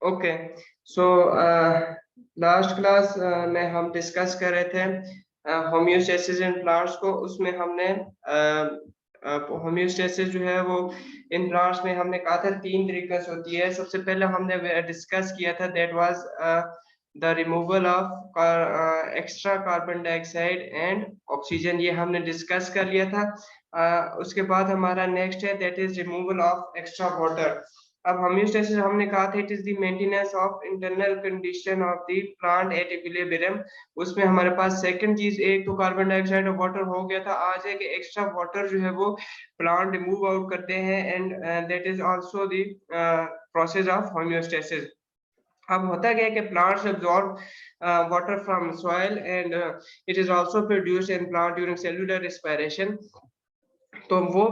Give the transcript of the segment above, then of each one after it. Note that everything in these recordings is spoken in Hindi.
ओके, सो लास्ट क्लास में हम डिस्कस कर रहे थे होम्योस्टेसिस इन प्लांट्स को। उसमें हमने होम्योस्टेसिस जो है वो इन प्लांट्स में हमने कहा था 3 तरीके से होती है। सबसे पहले हमने डिस्कस किया था that was the removal of extra carbon dioxide and oxygen, ये हमने डिस्कस कर लिया था। उसके बाद हमारा नेक्स्ट है that is removal of extra water. अब होम्योस्टेसिस हमने कहा था it is the maintenance of internal condition of the plant at equilibrium. उसमें हमारे पास सेकंड चीज, एक तो कार्बन डाइऑक्साइड और वाटर हो गया था, आज है कि एक्स्ट्रा वाटर जो है वो प्लांट रिमूव आउट करते हैं and that is also the process of homeostasis. अब होता क्या है कि plants absorb water from soil and it is also produced in plant during cellular respiration. तो वो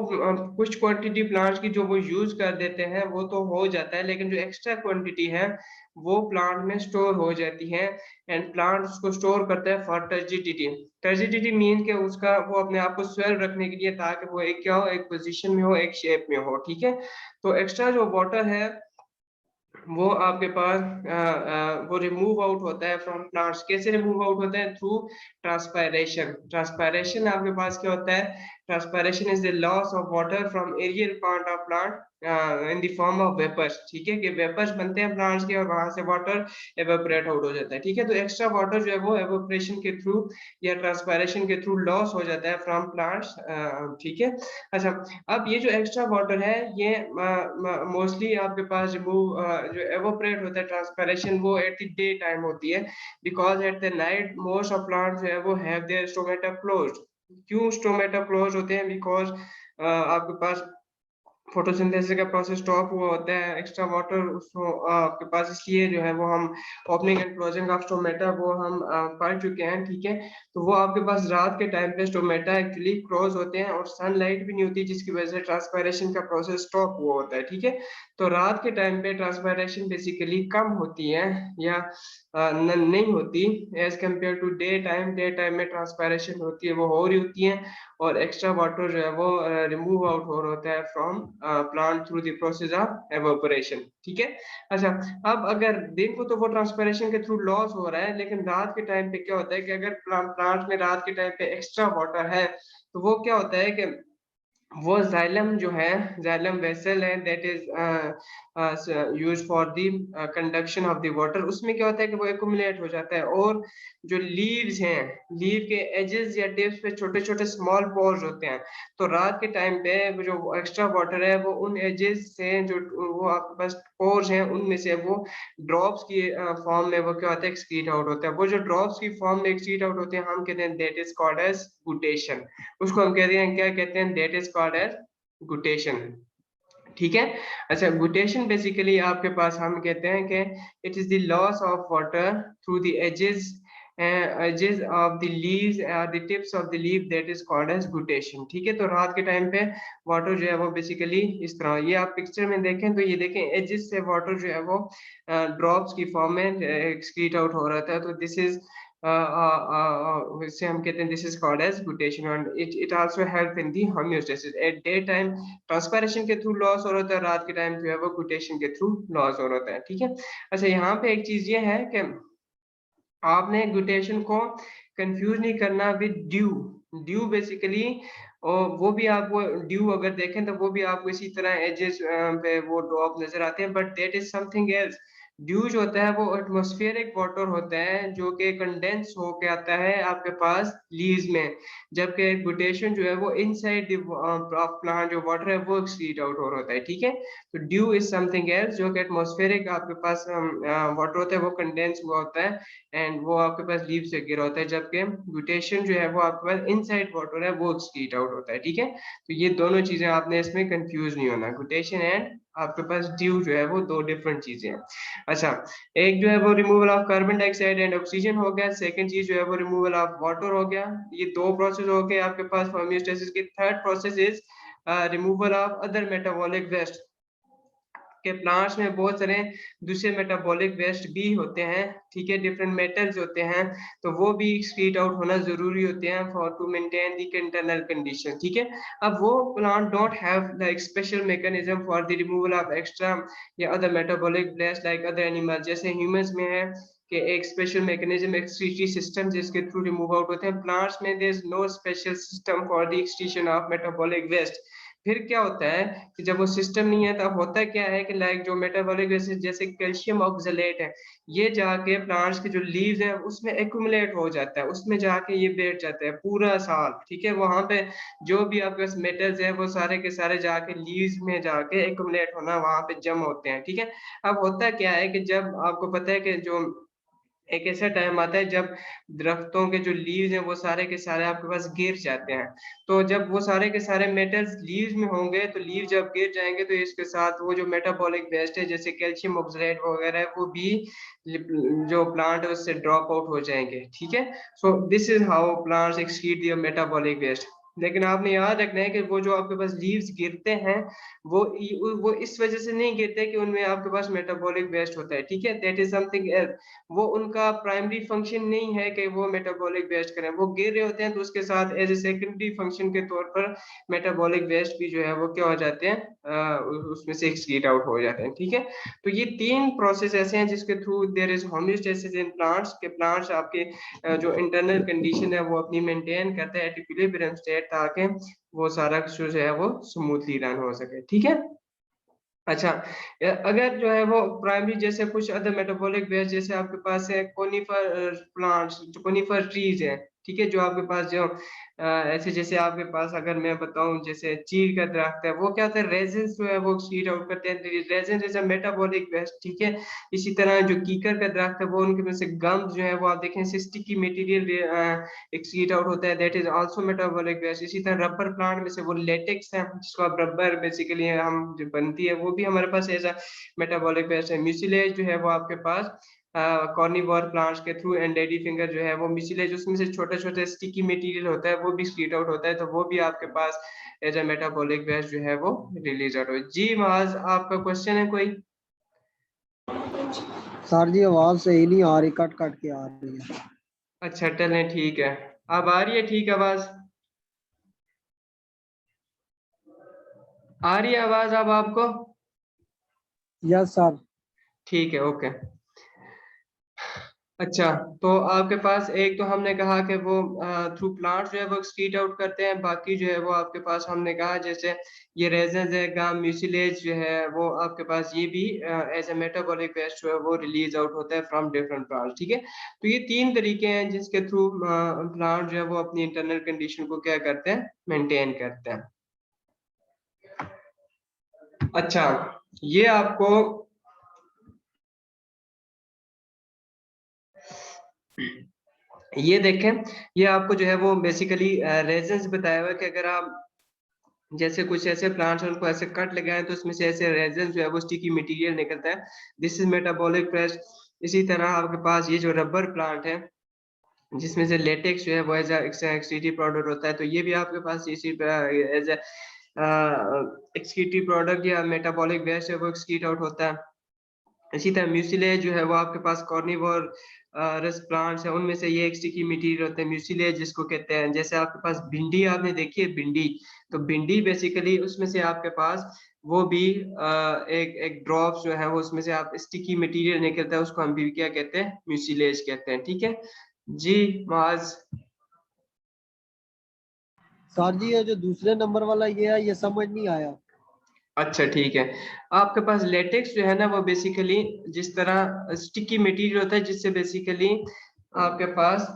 कुछ क्वांटिटी प्लांट्स की जो वो यूज कर देते हैं वो तो हो जाता है, लेकिन जो एक्स्ट्रा क्वांटिटी है वो प्लांट में स्टोर हो जाती है एंड प्लांट उसको स्टोर करता है फॉर टर्जिडिटी। टर्जिडिटी मीन के उसका वो अपने आप को स्वेल रखने के लिए, ताकि वो एक क्या हो, एक पोजीशन में हो, एक शेप में हो। ठीक है, तो एक्स्ट्रा जो वाटर है वो आपके पास वो रिमूव आउट होता है फ्रॉम प्लांट्स। कैसे रिमूव आउट होता है? Through transpiration. ट्रांसपायरेशन आपके पास क्या होता है? Transpiration is the loss of water from aerial part of plant in the form of vapours. ठीक है, कि वेपर्स बनते हैं प्लांट्स के और वहां से वाटर एवेपोरेट आउट हो जाता है। ठीक है, तो एक्स्ट्रा वाटर जो है वो एवेपोरेशन के थ्रू या ट्रांसपायरेशन के थ्रू लॉस हो जाता है फ्रॉम प्लांट्स। ठीक है, अच्छा, अब ये जो एक्स्ट्रा वाटर है ये मोस्टली आपके पास रिमूव जो एवोपरेट होता है, ट्रांसपिरेशन, वो एट द डे टाइम होती है, because at the night most of plants जो है वो हैव देयर स्टोमेटा क्लोज्ड। क्यों स्टोमेटा क्लोज होते हैं? बिकॉज आपके पास फोटोसिंथेसिस का प्रोसेस स्टॉप हुआ होता है, एक्स्ट्रा वाटर उसको आपके पास, इसलिए जो है वो हम opening and closing of stomata वो हम पढ़ चुके हैं। ठीक है, तो वो आपके पास रात के टाइम पे स्टोमेटा एक्चुअली क्लोज होते हैं और सनलाइट भी नहीं होती, जिसकी वजह से ट्रांसपायरेशन का प्रोसेस स्टॉप हुआ होता है। ठीक है, तो रात के टाइम पे ट्रांसपायरेशन बेसिकली कम होती है या नहीं होती as compare to day time. Day time में ट्रांसपायरेशन होती है, वो हो रही होती है, और एक्स्ट्रा वाटर जो है वो रिमूव आउट हो रहा होता है from plant through the process of evaporation. ठीक है, अच्छा, अब अगर दिन को तो वो ट्रांसपिरेशन के थ्रू लॉस हो रहा है, लेकिन रात के टाइम पे क्या होता है कि अगर प्लांट में रात के टाइम पे एक्स्ट्रा वाटर है तो वो क्या होता है कि वो जाइलम जो है, जाइलम वेसल है that is use for the conduction of the water, उसमें क्या होता है कि वो एक्यूमुलेट हो जाता है, और जो लीव्स हैं, लीव के एजेस या टिप्स पे छोटे छोटे स्मॉल पोर्स होते हैं। तो रात के टाइम पे वो जो एक्स्ट्रा वाटर है वो उन एजेस से, जो वो आपके पास पोर्स हैं, उनमें से वो ड्रॉप्स की फॉर्म में वो क्या होता है, एक्सक्रीट आउट होता है। वो जो ड्रॉप्स की फॉर्म में एक्सक्रीट आउट होते हैं हम कहते हैं दैट इज कॉल्ड एज गुटेशन। उसको हम कहते हैं, क्या कहते हैं, दैट इज कॉल्ड एज गुटेशन। ठीक है, अच्छा, गुटेशन बेसिकली आपके पास हम कहते हैं कि it is the loss of water through the edges of the leaves or the tips of the leaf, that is called as guttation। ठीक है, तो रात के टाइम पे वाटर जो है वो बेसिकली इस तरह, ये आप पिक्चर में देखें तो ये देखें एजेस से वाटर जो है वो ड्रॉप्स की फॉर्म में एक्सक्रीट आउट हो रहा था। तो दिस इज इससे हम कहते हैं this is called as guttation, and it also help in the homeostasis. At day time transpiration के थ्रू लॉस हो रहा है, रात के टाइम जो है वो गुटेशन के थ्रू लॉस हो रहा है। ठीक है, अच्छा, यहाँ पे एक चीज ये है कि आपने गुटेशन को कंफ्यूज नहीं करना विद ड्यू। ड्यू बेसिकली, और वो भी आपको ड्यू अगर देखें तो वो भी आपको इसी तरह एजेस पे वो ड्रॉप नजर आते हैं, but that is something else. Due जो होता है वो एटमॉस्फेरिक वाटर होता है जो कि कंडेंस होके आता है आपके पास लीव्स में, जबकि गुटेशन जो है वो इनसाइड प्लांट जो वाटर है वो एक्सक्रीट आउट हो रहा होता है। ठीक है, तो ड्यू इज समथिंग एल्स, जो कि एटमॉस्फेरिक आपके पास वाटर होता है वो कंडेंस हुआ होता है एंड वो आपके पास लीव से गिरा होता है, जबकि ग्लूटेशन जो है वो आपके पास इनसाइड वाटर है वो एक्सक्रीट आउट होता है। ठीक है, तो ये दोनों चीजें आपने इसमें कंफ्यूज नहीं होना, ग्लूटेशन एंड आपके पास ड्यू जो है वो दो डिफरेंट चीजें हैं। अच्छा, एक जो है वो removal of carbon dioxide and oxygen हो गया, सेकंड चीज जो है वो रिमूवल ऑफ वाटर हो गया। ये दो प्रोसेस हो गए आपके पास होम्योस्टेसिस की। Third process is removal of other metabolic waste. के प्लांट्स में बहुत सारे दूसरे मेटाबॉलिक वेस्ट भी होते हैं, ठीक है, डिफरेंट मेटल्स होते हैं, तो वो भी एक्सक्रीट आउट होना जरूरी होते हैं for to maintain the internal condition, ठीक है। अब वो plant don't have like special mechanism for the removal of extra या other metabolic waste like other animal, जैसे ह्यूमंस में है कि एक स्पेशल मैकेनिज्म एक्सक्रीटरी सिस्टम जिसके थ्रू रिमूव आउट होते हैं। प्लांट्स में there is no special system for the excretion of metabolic waste. फिर क्या होता है कि जब वो सिस्टम नहीं है तब होता क्या है कि लाइक जो मेटाबॉलिक वेस्ट जैसे कैल्शियम ऑक्सलेट है, ये जाके प्लांट्स के जो लीव्स है उसमें एक्यूमुलेट हो जाता है, उसमें जाके ये बैठ जाता है पूरा साल, ठीक है। वहां पे जो भी आपके पास मेटल्स है वो सारे के सारे जाके लीव्स में जाके एक्यूमुलेट होना वहां पे जम होते हैं, ठीक है। अब होता क्या है कि जब आपको पता है कि जो एक ऐसा टाइम आता है जब दरख्तों के जो लीव्स हैं वो सारे के सारे आपके पास गिर जाते हैं। तो जब वो सारे के सारे मेटल्स लीव्स में होंगे तो लीव जब गिर जाएंगे तो इसके साथ वो जो मेटाबॉलिक वेस्ट है जैसे कैल्शियम ऑक्सलेट वगैरह है वो भी जो प्लांट है उससे ड्रॉप आउट हो जाएंगे, ठीक है। So this is how plants excrete their metabolic waste. लेकिन आपने याद रखना है कि वो जो आपके पास लीव्स गिरते हैं वो इस वजह से नहीं गिरते कि उनमें आपके पास मेटाबॉलिक वेस्ट होता है, ठीक है, दैट इज समथिंग एल्स। वो उनका प्राइमरी फंक्शन नहीं है कि वो मेटाबॉलिक वेस्ट करें, वो गिर रहे होते हैं तो उसके साथ एज ए सेकेंडरी फंक्शन के तौर पर मेटाबॉलिक वेस्ट भी जो है वो क्या हो जाते हैं, उसमें से एक्सक्रीट आउट हो जाते हैं, ठीक है। तो ये तीन प्रोसेस ऐसे हैं जिसके through their is homeostasis in plants के प्लांट्स आपके जो इंटरनल कंडीशन है वो अपनी मेंटेन करते हैं एट इक्विलिब्रियम स्टेट, ताकि वो सारा जो है वो स्मूथली रन हो सके, ठीक है। अच्छा, अगर जो है वो प्राइमरी जैसे कुछ अदर मेटाबॉलिक वेस्ट जैसे आपके पास है कोनिफर प्लांट्स, जो कोनिफर ट्रीज है, ठीक है, जो आपके पास जो ऐसे जैसे आपके पास अगर मैं बताऊं जैसे चीड़ का दरख्त है, वो क्या होता है रेजिन्स जो है वो एक्सक्रीट आउट करते हैं, resin is a metabolic waste, ठीक है। इसी तरह जो कीकर का दरख्त है वो उनके में से गम जो है वो आप देखें स्टिकी मटेरियल एक्सक्रीट आउट होता है, that is also metabolic waste. इसी तरह रबर प्लांट में से वो लेटेक्स है जिसको आप रबर बेसिकली हम जो बनती है वो भी हमारे पास ऐसा मेटाबॉलिक वेस्ट है। म्यूसिलेज जो है वो आपके पास कॉर्निवोर प्लांट्स के थ्रू एंड लेडी फिंगर जो है वो म्यूसिलेज उसमें से छोटा छोटा स्टिकी मटेरियल होता है वो भी स्क्रीट आउट होता है, तो वो भी आपके पास एज अ मेटाबॉलिक वेस्ट जो है वो रिलीज आउट हो। जी माज, आपका क्वेश्चन है कोई? सर जी आवाज सही नहीं आ रही, कट कट के आ रही है। अच्छा चलें ठीक है, अब आ रही है ठीक आवाज? आ रही है आवाज अब आपको? Yes sir. ठीक है, ओके। अच्छा, तो आपके पास एक तो हमने कहा कि वो थ्रू प्लांट जो है वो एक्सक्रीट आउट करते हैं, बाकी जो है वो आपके पास हमने कहा जैसे ये रेजन्स है गम म्यूसिलेज जो है वो आपके पास ये भी एज ए मेटाबॉलिक वेस्ट जो है वो रिलीज आउट होता है फ्रॉम डिफरेंट प्लांट्स, ठीक है। तो ये तीन तरीके हैं जिसके थ्रू प्लांट जो है वो अपनी इंटरनल कंडीशन को क्या करते हैं, मेंटेन करते हैं। अच्छा, ये आपको ये देखें, ये आपको जो है वो बेसिकली रेजन्स बताया हुआ है कि अगर आप जैसे कुछ ऐसे प्लांट्स हैं उनको ऐसे कट लगाएं तो उसमें से ऐसे रेजन जो है वो स्टिकी मटेरियल निकलता है, दिस इज मेटाबॉलिक वेस्ट। इसी तरह आपके पास ये जो रबर प्लांट है जिसमें से लेटेक्स जो है वो एज एक्सक्रीटिव प्रोडक्ट होता है, तो ये भी आपके पास इसी एज एक्सक्रीटिव प्रोडक्ट या मेटाबॉलिक वेस्ट है वो एक्सक्रीट आउट होता है। इसी तरह म्यूसिलेज जो है वो आपके पास कॉर्निवोर रस प्लांट्स है उनमें से ये एक स्टिकी मटेरियल होता है म्यूसिलेज जिसको कहते हैं। जैसे आपके पास भिंडी आपने देखी है भिंडी, तो भिंडी बेसिकली उसमें से आपके पास वो भी एक एक ड्रॉप्स जो है वो उसमें से आप स्टिकी मटेरियल निकलता है, उसको हम भी क्या कहते हैं, म्यूसिलेज कहते हैं, ठीक है। जी माज। सर जी ये जो दूसरे नंबर वाला ये है ये समझ नहीं आया। अच्छा ठीक है, आपके पास लेटेक्स जो है ना वो बेसिकली जिस तरह स्टिकी मटेरियल होता है जिससे बेसिकली आपके पास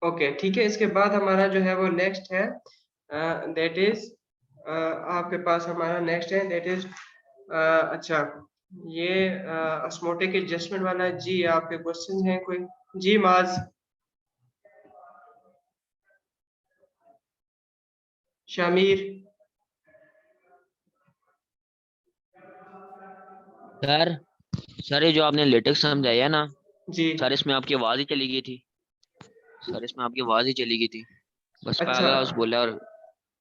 ओके ठीक है। इसके बाद हमारा जो है वो नेक्स्ट है दैट इज आपके पास हमारा नेक्स्ट है दैट इज अच्छा ये ऑस्मोटिक एडजस्टमेंट वाला है। जी आपके क्वेश्चन हैं कोई? जी माज, शामिर। सर सर ये जो आपने लेटेक्स समझाया ना जी सर, इसमें आपकी आवाज ही चली गई थी। सर इसमें आपकी आवाज ही चली गई थी, बस अच्छा पहला बस बोला और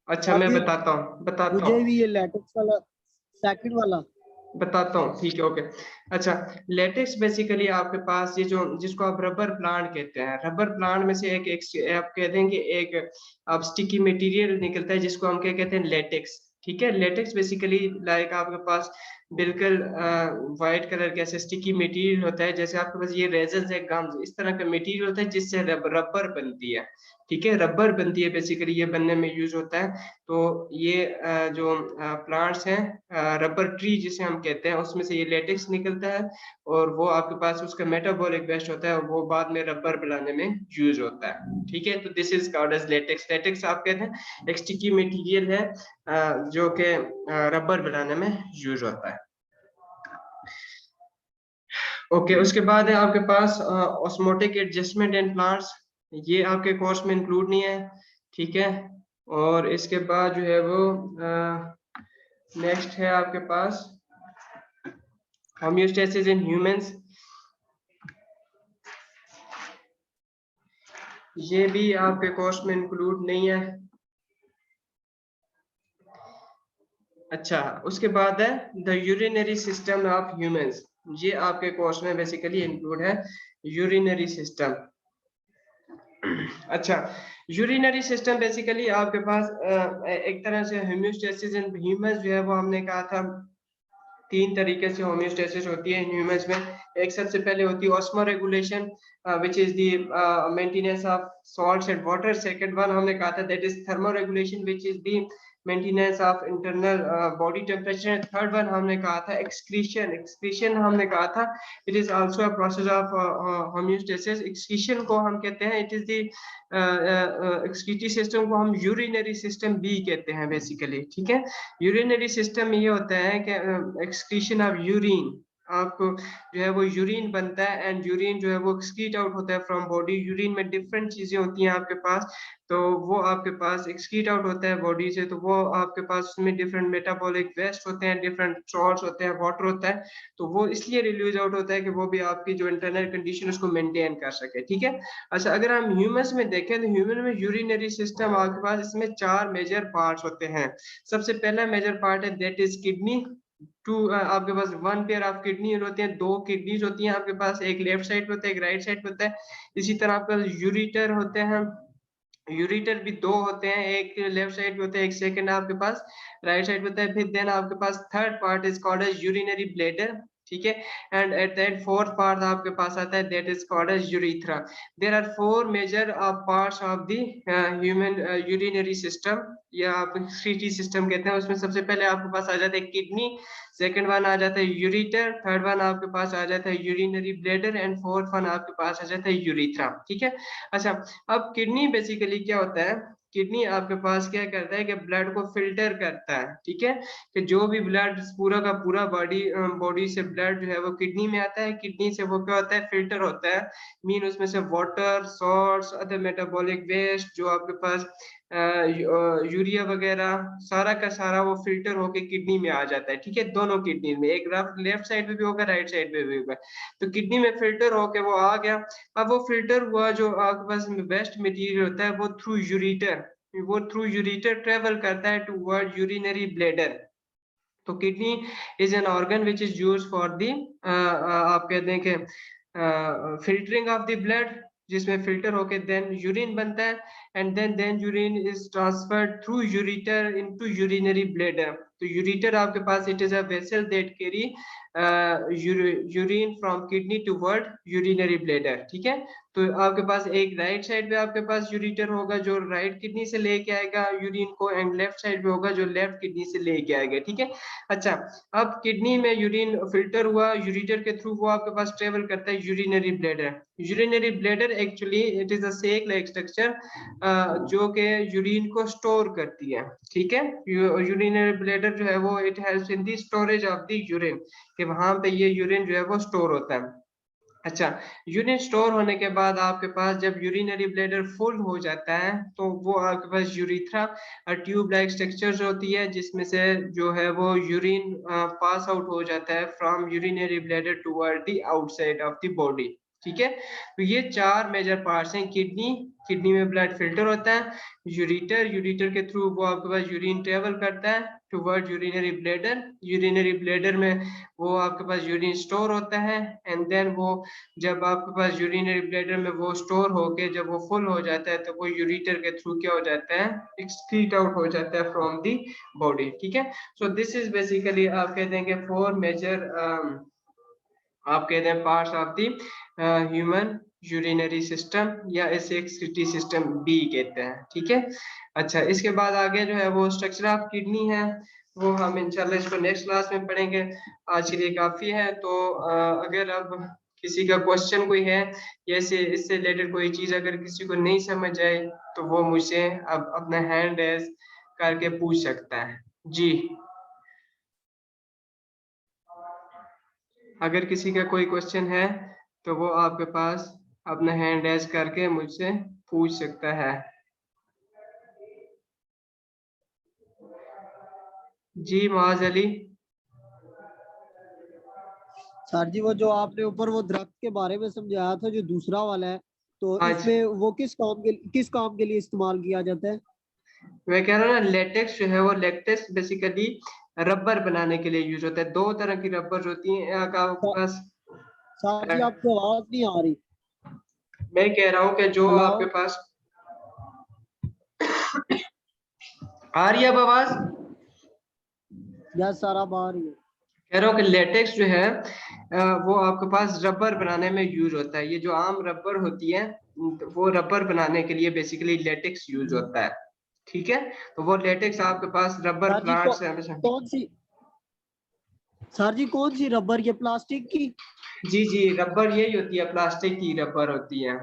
अच्छा, मैं अभी बताता मुझे हूँ भी ये लेटेक्स वाला सेकंड वाला। बताता हूँ, ठीक है, ओके। अच्छा, लेटेक्स बेसिकली आपके पास ये जो जिसको आप रबर प्लांट कहते हैं, रबर प्लांट में से एक आप कहते हैं कि एक आप स्टिकी मटेरियल निकलता है जिसको हम क्या कहते हैं, लेटेक्स। ठीक है, लेटेक्स बेसिकली लाइक आपके पास बिल्कुल व्हाइट कलर के ऐसे स्टिकी मटेरियल होता है, जैसे आपके पास ये रेजर्स है, गम्स, इस तरह का मटेरियल होता है जिससे रबर बनती है। ठीक है, रबर बनती है, बेसिकली ये बनने में यूज होता है। तो ये जो प्लांट्स हैं, रबर ट्री जिसे हम कहते हैं, उसमें से ये लेटेक्स निकलता है और वो आपके पास उसका मेटाबॉलिक वेस्ट होता है और वो बाद में रबर बनाने में यूज होता है। ठीक है, तो this is called as latex. Latex आप कहते हैं एक स्टिकी मटेरियल है जो कि रबर बनाने में यूज होता है। ओके, उसके बाद है आपके पास ऑस्मोटिक एडजस्टमेंट इन प्लांट्स। ये आपके कोर्स में इंक्लूड नहीं है। ठीक है, और इसके बाद जो है वो नेक्स्ट है आपके पास होम्योस्टेसिस इन ह्यूमंस। ये भी आपके कोर्स में इंक्लूड नहीं है। अच्छा, उसके बाद है the urinary system of humans. ये आपके कोर्स में बेसिकली इंक्लूड है, यूरिनरी सिस्टम। अच्छा, यूरिनरी सिस्टम बेसिकली आपके पास एक तरह से होम्योस्टेसिस इन ह्यूमंस जो है वो हमने कहा था तीन तरीके से होम्योस्टेसिस होती है ह्यूमंस में। एक सबसे पहले होती है osmo regulation which is the maintenance of salts and water. Second one हमने कहा था that is thermo regulation which is the maintenance of internal body temperature. Third one हमने कहा था एक्सक्रीशन। एक्सक्रीशन हमने कहा था it is also a process of homeostasis. Excretion को हम कहते हैं it is the excretory system को हम यूरिनरी सिस्टम भी कहते हैं बेसिकली। ठीक है, यूरिनरी सिस्टम में ये होता है कि एक्सक्रीशन ऑफ यूरिन, आपको जो है वो यूरिन बनता है एंड यूरिन जो है वो एक्सक्रीट आउट होता है फ्रॉम बॉडी। यूरिन में डिफरेंट चीजें होती हैं आपके पास, तो वो आपके पास एक्सक्रीट आउट होता है बॉडी से, तो वो आपके पास उसमें डिफरेंट मेटाबॉलिक वेस्ट होते हैं, डिफरेंट सॉल्ट्स होते हैं, वाटर होता है, तो वो इसलिए रिलीज आउट होता है कि वो भी आपकी जो इंटरनल कंडीशन उसको मेंटेन कर सके। ठीक है, अच्छा, अगर हम ह्यूमंस में देखें तो ह्यूमन में यूरिनरी सिस्टम आपके पास इसमें चार मेजर पार्ट्स होते हैं। सबसे पहला मेजर पार्ट है दैट इज किडनी। टू आपके पास वन पेयर ऑफ किडनी होते हैं, दो किडनीज होती हैं आपके पास, एक लेफ्ट साइड पे होता है एक राइट साइड पे होता है। इसी तरह आपके पास यूरिटर होते हैं, यूरिटर भी दो होते हैं, एक लेफ्ट साइड पे होता है एक सेकंड आपके पास राइट साइड पे होता है। फिर देन आपके पास third part is called as urinary bladder. ठीक है, and at that fourth part आपके पास आता है that is called as urethra. There are four major parts of the human urinary system या आप एक्सक्रीटरी सिस्टम कहते हैं। उसमें सबसे पहले आपके पास आ जाता है किडनी, सेकंड वन आ जाता है यूरिटर, थर्ड वन आपके पास आ जाता है urinary bladder and fourth one आपके पास आ जाता है यूरिथ्रा। ठीक है, अच्छा, अब किडनी बेसिकली क्या होता है, किडनी आपके पास क्या करता है कि ब्लड को फिल्टर करता है। ठीक है, कि जो भी ब्लड पूरा का पूरा बॉडी से ब्लड जो है वो किडनी में आता है, किडनी से वो क्या होता है, फिल्टर होता है। मीन उसमें से water, salts, other metabolic waste जो आपके पास यूरिया वगैरह सारा का सारा वो फिल्टर होके किडनी में आ जाता है। ठीक है, दोनों किडनी में, एक लेफ्ट साइड में भी होगा राइट साइड में भी होगा, तो किडनी में फिल्टर होके वो आ गया। अब वो फिल्टर हुआ जो आपके पास वेस्ट मटेरियल होता है वो थ्रू यूरिटर ट्रेवल करता है टूवर्ड यूरिनरी ब्लैडर। तो kidney is an organ which is use for the आप कहते हैं कि फिल्टरिंग ऑफ द ब्लड, जिसमें फिल्टर होके देन यूरिन बनता है and then urine is transferred through ureter into urinary bladder. तो यूरिटर आपके पास it is a vessel that carry urine from kidney toward urinary bladder. ठीक है, तो आपके पास एक राइट साइड पे आपके पास यूरिटर होगा जो राइट किडनी से लेके आएगा यूरिन को, एंड लेफ्ट साइड पे होगा जो लेफ्ट किडनी से लेके आएगा। ठीक है, अच्छा, अब किडनी में यूरिन फिल्टर हुआ यूरिटर के थ्रू, वो आपके पास ट्रेवल करता है urinary bladder. Urinary bladder actually it is a sac like structure जो कि यूरिन को स्टोर करती है। ठीक है, यूरिनरी ब्लैडर जो है वो it helps in the storage of the urine, कि कि वहां पे ये यूरिन जो है वो स्टोर होता है। अच्छा, यूरिन स्टोर होने के बाद आपके पास जब यूरिनरी ब्लैडर फुल हो जाता है तो वो आपके पास यूरिथ्रा ट्यूब लाइक स्ट्रक्चर होती है, जिसमें से जो है वो यूरिन पास आउट हो जाता है from urinary bladder toward the outside of the body. ठीक है, तो ये चार मेजर पार्ट्स हैं। किडनी, किडनी में ब्लड फिल्टर होता है। यूरिटर, यूरिटर के थ्रू वो आपके पास यूरिन ट्रेवल करता है toward urinary bladder. Urinary bladder में वो आपके पास यूरिन स्टोर होता है, एंड देन वो जब आपके पास यूरिनरी ब्लैडर में वो स्टोर होके जब वो फुल हो जाता है तो वो यूरिटर के थ्रू क्या हो जाता है, एक्सक्रीट आउट हो जाता है फ्रॉम दी बॉडी। ठीक है, सो दिस इज बेसिकली आप कहते हैं कि फोर मेजर आप कहते हैं parts of the human urinary system, या इसे एक्सक्रीटरी सिस्टम बी कहते हैं। ठीक है, अच्छा इसके बाद आगे जो है वो स्ट्रक्चर ऑफ किडनी है, वो हम इंशाल्लाह इसको नेक्स्ट क्लास में पढ़ेंगे। आज के लिए काफी है। तो अगर अब किसी का क्वेश्चन कोई है या इससे रिलेटेड कोई चीज अगर किसी को नहीं समझ आए तो वो मुझसे अब अपना हैंड रेज करके पूछ सकता है। जी, अगर किसी का कोई क्वेश्चन है तो वो आपके पास अपना हैंड रेज करके मुझसे पूछ सकता है। जी मुआज अली। सर जी, वो जो आपने ऊपर वो दरख्त के बारे में समझाया था जो दूसरा वाला है, तो हाँ जी, इसमें वो किस काम के लिए इस्तेमाल किया जाता है? मैं कह रहा हूँ ना, लेटेक्स जो है वो लेटेक्स बेसिकली रबर बनाने के लिए यूज होता है। दो तरह की रबर होती है आपके सर पास। सर अ, जी, आपकी आवाज नहीं आ रही। मैं कह रहा हूँ कि जो हेलो। आपके पास आ रही है अब आवाज। यस सर, अब आ रही है। कह रहा हूँ कि लेटेक्स जो है वो आपके पास रबर बनाने में यूज होता है। ये जो आम रबर होती है वो रबर बनाने के लिए बेसिकली लेटेक्स यूज होता है। ठीक है, तो वो लेटेक्स आपके पास रबर सर जी, प्लांट से कौन सी सर जी, कौन सी रबर, ये प्लास्टिक की? जी जी, रबर यही होती है, प्लास्टिक की रबर होती है।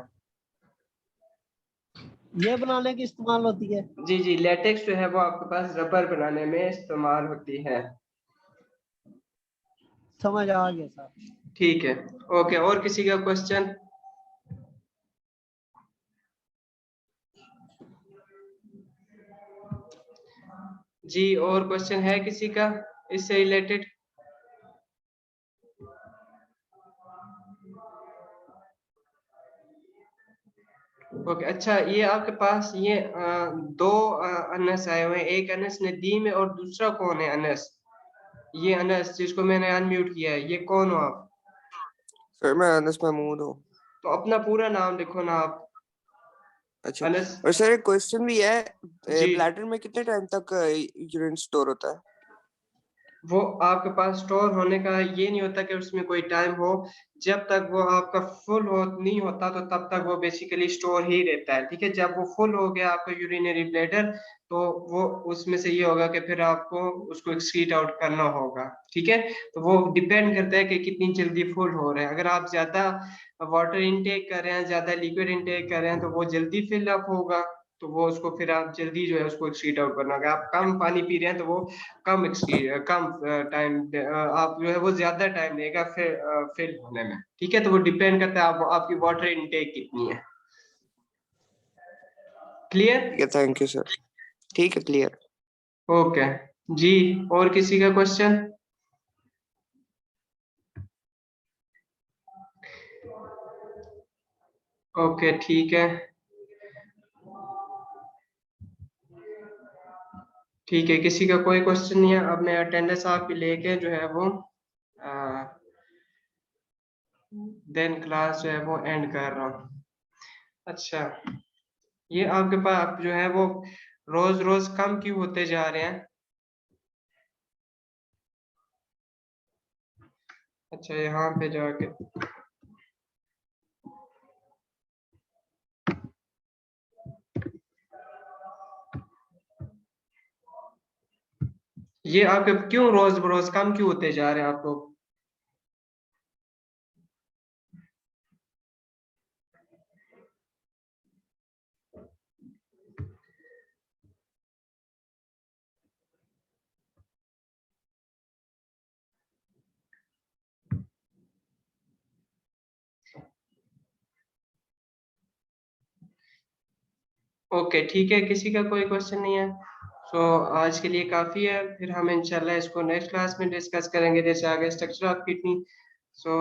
ये बनाने की इस्तेमाल होती है? जी जी, लेटेक्स जो है वो आपके पास रबर बनाने में इस्तेमाल होती है। समझ आ गया सर। ठीक है, ओके, और किसी का क्वेश्चन? जी, और क्वेश्चन है किसी का इससे रिलेटेड? ओके, अच्छा ये आपके पास ये दो अनस आए हुए हैं, एक अनस नदीम है और दूसरा कौन है अनस? ये अनस जिसको मैंने अनम्यूट किया है, ये कौन हो आप? सर मैं अनस महमूद हूँ। तो अपना पूरा नाम लिखो ना आप। अच्छा, अनस। और सर एक क्वेश्चन भी है, जी, ब्लैडर में कितने टाइम तक यूरिन स्टोर होता है? वो आपके पास स्टोर होने का ये नहीं होता कि उसमें कोई टाइम हो। जब तक वो आपका फुल हो नहीं होता तो तब तक वो बेसिकली स्टोर ही रहता है। ठीक है, जब वो फुल हो गया आपका यूरिनरी ब्लैडर तो वो उसमें से ये होगा कि फिर आपको उसको एक्सक्रीट आउट करना होगा। ठीक है, तो वो डिपेंड करता है कि कितनी जल्दी फुल हो रहा है। अगर आप ज्यादा वाटर इनटेक कर रहे हैं, ज्यादा लिक्विड इनटेक कर रहे हैं तो वो जल्दी फिल अप होगा, तो वो उसको फिर आप जल्दी जो है उसको एक्सक्रीट आउट करना होगा। आप कम पानी पी रहे हैं तो वो कम टाइम आप जो है वो ज्यादा टाइम लेगा फिर फिल होने में। ठीक है, तो वो डिपेंड करता है आप आपकी वाटर इनटेक कितनी है। क्लियर? ठीक है, थैंक यू सर। ठीक है, क्लियर। ओके जी, और किसी का क्वेश्चन? ओके ठीक है, ठीक है, किसी का कोई क्वेश्चन नहीं है। अब मैं अटेंडेंस आपकी लेके जो है वो देन क्लास जो है वो एंड कर रहा हूँ। अच्छा, ये आपके पास जो है वो रोज रोज कम क्यों होते जा रहे हैं? अच्छा, यहाँ पे जाके ये आपके क्यों रोज बरोज कम क्यों होते जा रहे हैं आप लोग? ओके ठीक है, किसी का कोई क्वेश्चन नहीं है सो आज के लिए काफी है, फिर हम इंशाल्लाह इसको नेक्स्ट क्लास में डिस्कस करेंगे जैसे आगे structure of kidney. So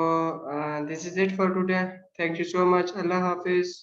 this is it for today, thank you so much, Allah Hafiz.